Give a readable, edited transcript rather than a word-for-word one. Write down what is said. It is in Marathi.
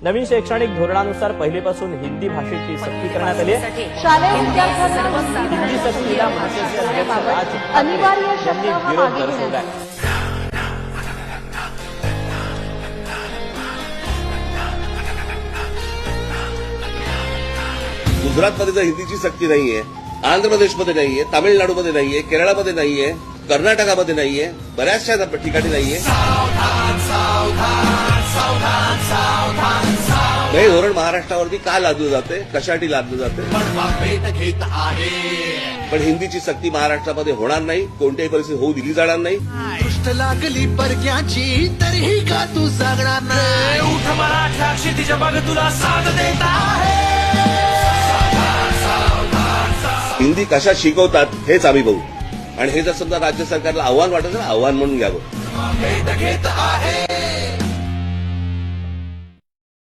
नवीन शैक्षणिक धोरणानुसार पहिलीपासून हिंदी भाषेची सक्ती करण्यात आली आहे. शालेय विद्यार्थ्यांना हिंदी सक्तीला मनसेचे अध्यक्ष राज ठाकरे अनिवार्य शब्द यांनी हा विरोध मागे दर्शवला घेण्यात आहे. गुजरातमध्ये तर हिंदीची सक्ती नाहीये, आंध्र प्रदेशमध्ये नाहीये, तामिळनाडूमध्ये नाहीये, केरळमध्ये नाहीये, कर्नाटकामध्ये नाहीये, बऱ्याचशा ठिकाणी नाहीये. हे धोरण महाराष्ट्रावरती का लादलं जाते, कशासाठी लादलं जाते? पण हिंदीची सक्ती महाराष्ट्रामध्ये होणार नाही, कोणत्याही परिस्थितीत होऊ दिली जाणार नाही. दृष्ट लागली परक्याची तरीही का तू जागणार नाही. उठ मराठा क्षितिज बघ तुला साथ देत आहे. हिंदी कशा शिकवतात हेच आम्ही बघू, आणि हे जर समजा राज्य सरकारला आव्हान वाटत ना, आव्हान म्हणून घ्यावं.